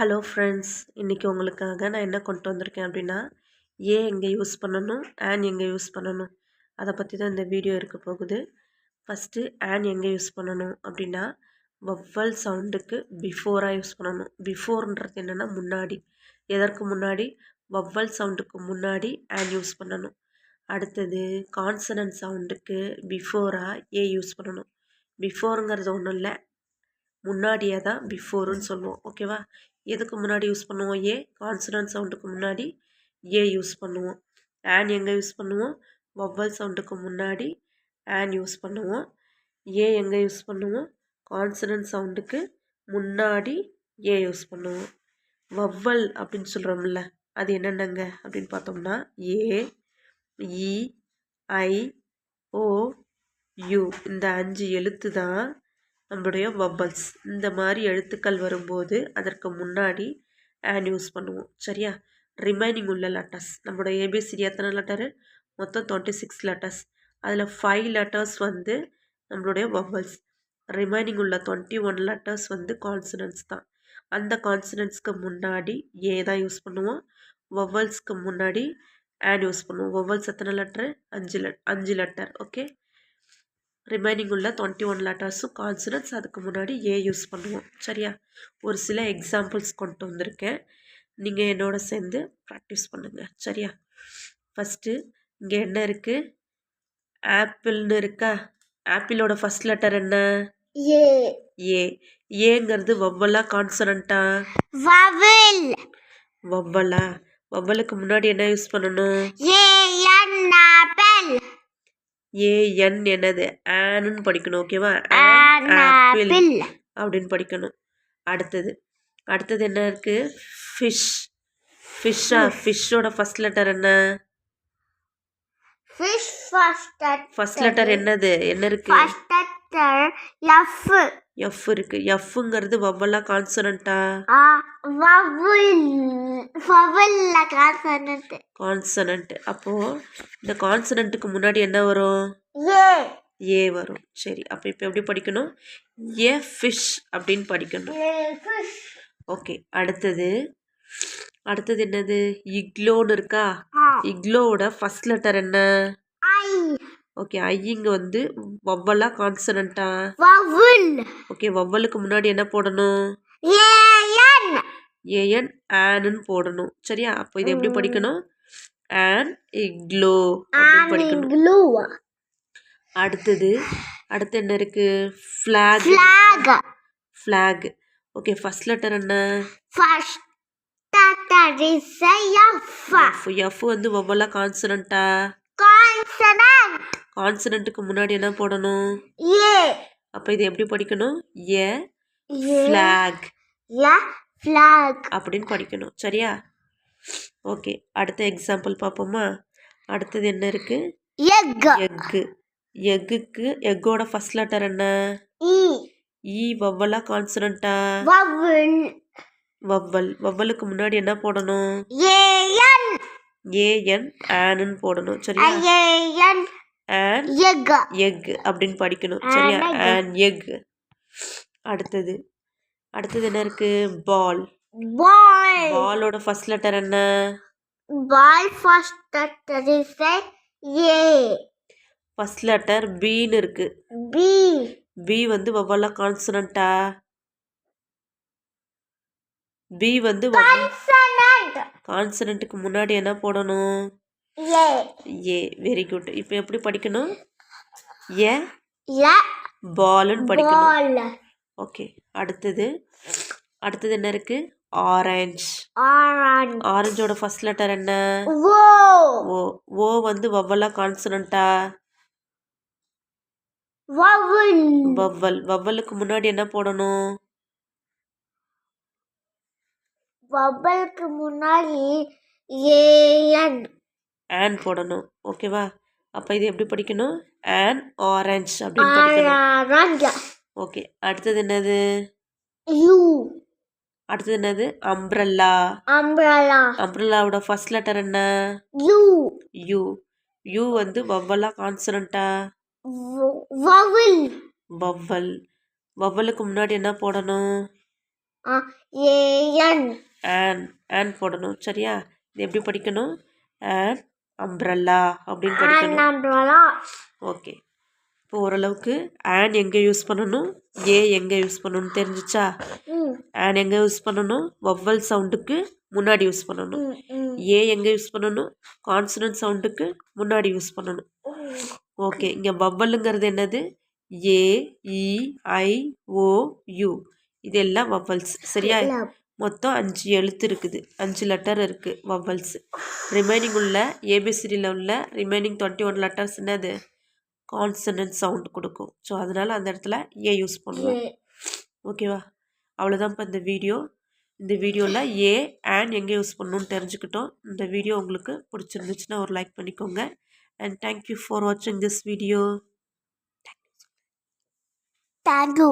Hello friends, இன்றைக்கி உங்களுக்காக நான் என்ன கொண்டு வந்திருக்கேன் அப்படின்னா, எங்கே யூஸ் பண்ணணும், எங்கே யூஸ் பண்ணணும், அதை பற்றி தான் இந்த வீடியோ இருக்க போகுது. ஃபஸ்ட்டு எங்கே யூஸ் பண்ணணும் அப்படின்னா, வவ்வல் சவுண்டுக்கு பிஃபோராக யூஸ் பண்ணணும். பிஃபோர்ன்றது என்னென்னா முன்னாடி, எதற்கு முன்னாடி, வவ்வல் சவுண்டுக்கு முன்னாடி யூஸ் பண்ணணும். அடுத்தது கான்சனன்ட் சவுண்டுக்கு பிஃபோராக யூஸ் பண்ணணும். பிஃபோருங்கிறது ஒன்றும் இல்லை, முன்னாடியே தான் பிஃபோருன்னு சொல்லுவோம். ஓகேவா? எதுக்கு முன்னாடி யூஸ் பண்ணுவோம்? கான்சனன்ட் சவுண்டுக்கு முன்னாடி யூஸ் பண்ணுவோம். எங்கே யூஸ் பண்ணுவோம்? வவ்வல் சவுண்டுக்கு முன்னாடி யூஸ் பண்ணுவோம். எங்கே யூஸ் பண்ணுவோம்? கான்சனன்ட் சவுண்டுக்கு முன்னாடி யூஸ் பண்ணுவோம். வவ்வல் அப்படின்னு சொல்கிறோம்ல, அது என்னென்னங்க அப்படின்னு பார்த்தோம்னா ஏ, இ, ஐ, ஓ, யூ, இந்த 5 எழுத்து தான் நம்மளுடைய வவ்வல்ஸ். இந்த மாதிரி எழுத்துக்கள் வரும்போது அதற்கு முன்னாடி யூஸ் பண்ணுவோம். சரியா? ரிமைனிங் உள்ள லெட்டர்ஸ், நம்மளோட ஏபிசிடி எத்தனை லெட்டரு? மொத்தம் 26 லெட்டர்ஸ். அதில் 5 லெட்டர்ஸ் வந்து நம்மளுடைய வவ்வல்ஸ். ரிமைனிங் உள்ள 21 லெட்டர்ஸ் வந்து கான்சனன்ட்ஸ் தான். அந்த கான்சனன்ட்ஸ்க்கு முன்னாடி தான் யூஸ் பண்ணுவோம். வவ்வல்ஸ்க்கு முன்னாடி யூஸ் பண்ணுவோம். வவ்வல்ஸ் எத்தனை லெட்டரு? 5 லெட்டர். ஓகே, ரிமைனிங் உள்ள 21 லெட்டர்ஸும் கான்சனன்ட்ஸ், அதுக்கு முன்னாடி யூஸ் பண்ணுவோம். சரியா? ஒரு சில எக்ஸாம்பிள்ஸ் கொண்டு வந்திருக்கேன், நீங்கள் என்னோட சேர்ந்து ப்ராக்டிஸ் பண்ணுங்கள். சரியா? ஃபஸ்ட்டு இங்கே என்ன இருக்குது? ஆப்பிள்னு இருக்கா? ஆப்பிளோட ஃபஸ்ட் லெட்டர் என்ன? ஏங்கிறது வவ்வலா கான்சனண்டா? வவ்வலா. வவ்வலுக்கு முன்னாடி என்ன யூஸ் பண்ணணும்? ஏஎன் என்னது? ஆன்னு படிக்கணும். ஓகேவா? ஆப்பிள் அப்படின்னு படிக்கணும். அடுத்தது என்ன இருக்கு? ஃபிஷ். ஃபிஷ்ஷோட ஃபர்ஸ்ட் லெட்டர் என்ன? ஃபர்ஸ்ட் லெட்டர் என்னது? என்ன இருக்கு? எஃப் இருக்கு. எஃப்ங்கிறது வவ்வலா கான்சனண்டா? கான்சனன்ட். அப்போ இந்த கான்சனன்ட்டுக்கு முன்னாடி என்ன வரும்? ஏ வரும். சரி, அப்போ இப்போ எப்படி படிக்கணும்? ஃபிஷ் அப்படின்னு படிக்கணும். ஓகே, அடுத்தது என்னது? இக்லோன்னு இருக்கா? இக்லோவோட ஃபர்ஸ்ட் லெட்டர் என்ன? ஓகே, ஐங்க வந்து வவ்வலா கான்சனண்டா? ஓகே, வவ்வலுக்கு முன்னாடி என்ன போடணும்? ஏஎன் ஆன்னு போடணும். சரியா? அப்போ இது எப்படி படிக்கணும்? இக்லோ அப்படின்னு படிக்கணும். அடுத்து என்ன இருக்கு? ஃபிளாக். ஓகே, ஃபர்ஸ்ட் லெட்டர் என்ன? எஃப் வந்து வவ்வலா கான்சனண்டா? கான்சனன்ட்டுக்கு முன்னாடி என்ன போடணும்? அப்ப இது எப்படி படிக்கணும்? ஃபிளாக் அப்படின்னு படிக்கணும். சரியா? ஓகே, அடுத்த எக்ஸாம்பிள் பார்ப்போமா? அடுத்தது என்ன இருக்கு? எக்கோட ஃபர்ஸ்ட் லெட்டர் என்ன? வவ்வலா கான்சனண்டா? வவ்வலுக்கு முன்னாடி என்ன போடணும்? ஏஎன் ஆன்னு போடணும். சரியா? எக் அப்படின்னு படிக்கணும். சரியா? எக். அடுத்தது என்ன இருக்கு? பாலோட ஃபர்ஸ்ட் லெட்டர் என்ன? ஃபர்ஸ்ட் லெட்டர் பீன்னு இருக்கு. பி வந்து வவ்வலா கான்சனண்டா? பி வந்து கான்சனன்ட்டுக்கு முன்னாடி என்ன போடணும்? Very good. இப்போ எப்படி படிக்கணும்? பால்னு படிக்கணும். ஓகே, அடுத்தது என்ன இருக்கு? ஆரஞ்சோட ஃபர்ஸ்ட் லெட்டர் என்ன? ஓ வந்து வவ்வலா கான்சனண்டா? வவ்வலுக்கு முன்னாடி என்ன போடணும்? ஆன் போடணும். ஓகேவா? அப்ப இது எப்படி படிக்கணும்? ஆரஞ்ச் அப்படின்னு படிக்கணும். ஓகே, அடுத்தது என்னது? அம்ப்ரெல்லாவோட ஃபர்ஸ்ட் லெட்டர் என்ன? யூ வந்து வவ்வலா கான்சனண்டா? வவ்வலுக்கு முன்னாடி என்ன போடணும்? ஏன் ஆன் போடணும் சரியா. இது எப்படி படிக்கணும்? ஆன் அம்ப்ரல்லா அப்படின்னு படிக்கணும். ஓகே, இப்போ ஓரளவுக்கு ஆன் எங்கே யூஸ் பண்ணணும், ஏ எங்கே யூஸ் பண்ணணும்னு தெரிஞ்சிச்சா? ஆன் எங்கே யூஸ் பண்ணணும்? வவ்வல் சவுண்டுக்கு முன்னாடி யூஸ் பண்ணணும். ஏ எங்கே யூஸ் பண்ணணும்? கான்சனன்ட் சவுண்டுக்கு முன்னாடி யூஸ் பண்ணணும். ஓகே, இங்கே வவ்வலுங்கிறது என்னது? ஏ இ ஐ ஓ யூ இதெல்லாம் வவ்வல்ஸ் சரியா. மொத்தம் 5 எழுத்து இருக்குது, 5 லெட்டர் இருக்குது வவ்வல்ஸ். ரிமைனிங் உள்ள ஏபிசிடியில் உள்ள ரிமைனிங் 21 லெட்டர்ஸ் என்னது? கான்சனன்ட் சவுண்ட் கொடுக்கும். ஸோ அதனால் அந்த இடத்துல ஏ யூஸ் பண்ணுவோம். ஓகேவா? அவ்வளோதான் இப்போ இந்த வீடியோ. இந்த வீடியோவில் ஏ அண்ட் எங்கே யூஸ் பண்ணணும்னு தெரிஞ்சுக்கிட்டோம். இந்த வீடியோ உங்களுக்கு பிடிச்சிருந்துச்சுன்னா ஒரு லைக் பண்ணிக்கோங்க. அண்ட் தேங்க்யூ ஃபார் வாட்சிங் திஸ் வீடியோ. தேங்க்யூ.